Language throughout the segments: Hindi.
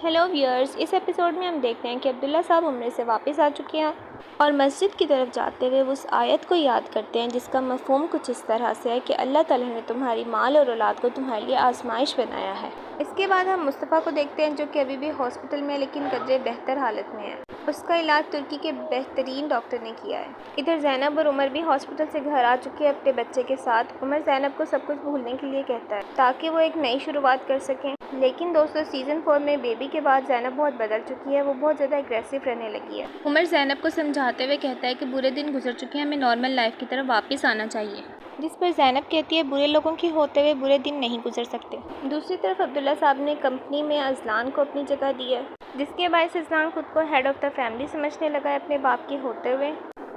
हेलो व्यूअर्स, इस एपिसोड में हम देखते हैं कि अब्दुल्ला साहब उम्र से वापस आ चुके हैं और मस्जिद की तरफ जाते हुए वो उस आयत को याद करते हैं जिसका मफ़हूम कुछ इस तरह से है कि अल्लाह ताला ने तुम्हारी माल और औलाद को तुम्हारे लिए आजमाइश बनाया है। इसके बाद हम मुस्तफ़ा को देखते हैं जो कि अभी भी हॉस्पिटल में लेकिन कदरे बेहतर हालत में है। उसका इलाज तुर्की के बेहतरीन डॉक्टर ने किया है। इधर ज़ैनब और उमर भी हॉस्पिटल से घर आ चुके हैं अपने बच्चे के साथ। उमर ज़ैनब को सब कुछ भूलने के लिए कहता है ताकि वो एक नई शुरुआत कर सकें। लेकिन दोस्तों, सीज़न 4 में बेबी के बाद ज़ैनब बहुत बदल चुकी है। वो बहुत ज़्यादा एग्रेसिव रहने लगी है। उमर ज़ैनब को समझाते हुए कहता है कि बुरे दिन गुजर चुके हैं, हमें नॉर्मल लाइफ की तरफ वापस आना चाहिए। जिस पर ज़ैनब कहती है बुरे लोगों के होते हुए बुरे दिन नहीं गुजर सकते। दूसरी तरफ अब्दुल्ला साहब ने कंपनी में अजलान को अपनी जगह दी है, जिसके बायस अजलान खुद को हेड ऑफ़ द फैमिली समझने लगा है अपने बाप के होते हुए।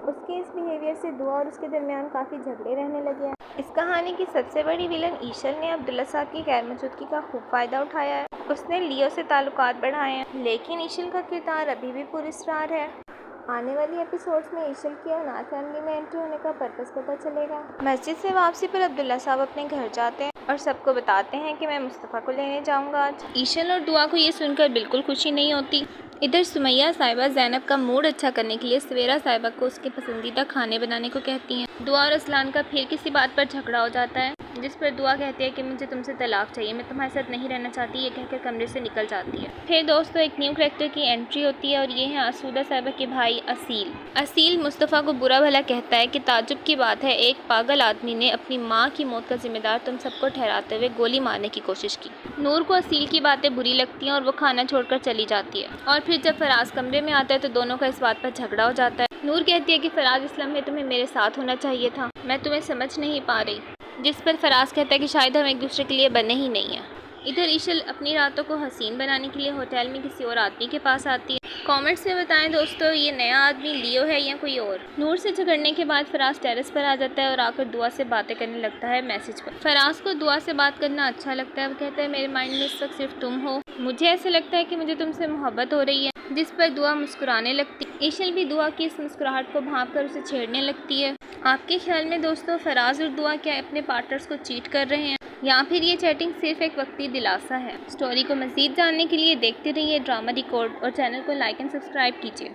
उसके इस बिहेवियर से दुआ और उसके दरमियान काफ़ी झगड़े रहने लगे हैं। इस कहानी की सबसे बड़ी विलन ईशल ने अब्दुल्ला साहब की गैर मौजूदगी का खूब फ़ायदा उठाया है। उसने लियो से ताल्लुकात बढ़ाए हैं, लेकिन ईशल का किरदार अभी भी पुरस्कार है। आने वाली एपिसोड्स में ईशल की अनाथ फैमिली में एंट्री होने का पर्पस पता चलेगा। मस्जिद से वापसी पर अब्दुल्ला साहब अपने घर जाते हैं और सबको बताते हैं कि मैं मुस्तफ़ा को लेने जाऊंगा आज। ईशल और दुआ को ये सुनकर बिल्कुल खुशी नहीं होती। इधर सुमैया साहिबा ज़ैनब का मूड अच्छा करने के लिए सवेरा साहिबा को उसके पसंदीदा खाने बनाने को कहती हैं। दुआ और असलान का फिर किसी बात पर झगड़ा हो जाता है, जिस पर दुआ कहती है कि मुझे तुमसे तलाक चाहिए, मैं तुम्हारे साथ नहीं रहना चाहती। ये कहकर कमरे से निकल जाती है। फिर दोस्तों, एक न्यू कैरेक्टर की एंट्री होती है और ये है आसूदा साहिबा के भाई असील मुस्तफ़ा को बुरा भला कहता है कि ताज्जुब की बात है, एक पागल आदमी ने अपनी माँ की मौत का जिम्मेदार तुम सबको ठहराते हुए गोली मारने की कोशिश की। नूर को असील की बातें बुरी लगती हैं और वो खाना छोड़कर चली जाती है। और फिर जब फराज कमरे में आता है तो दोनों का इस बात पर झगड़ा हो जाता है। नूर कहती है कि फराज, इस्लाम में तुम्हें मेरे साथ होना चाहिए था, मैं तुम्हें समझ नहीं पा रही। जिस पर फराज कहता है कि शायद हम एक दूसरे के लिए बने ही नहीं हैं। इधर ईशल अपनी रातों को हसीन बनाने के लिए होटल में किसी और आदमी के पास आती है। कमेंट्स में बताएं दोस्तों, ये नया आदमी लियो है या कोई और। नूर से झगड़ने के बाद फराज टेरेस पर आ जाता है और आकर दुआ से बातें करने लगता है मैसेज पर। फराज को दुआ से बात करना अच्छा लगता है। वो कहता है मेरे माइंड में इस वक्त सिर्फ तुम हो, मुझे ऐसा लगता है कि मुझे तुमसे मोहब्बत हो रही है। जिस पर दुआ मुस्कुराने लगती है। ईशल भी दुआ की इस मुस्कुराहट को भांप कर उसे छेड़ने लगती है। आपके ख्याल में दोस्तों, फराज और दुआ क्या अपने पार्टनर्स को चीट कर रहे हैं या फिर ये चैटिंग सिर्फ एक वक्ती दिलासा है? स्टोरी को मज़ीद जानने के लिए देखते रहिए ड्रामा रिकॉर्ड और चैनल को लाइक एंड सब्सक्राइब कीजिए।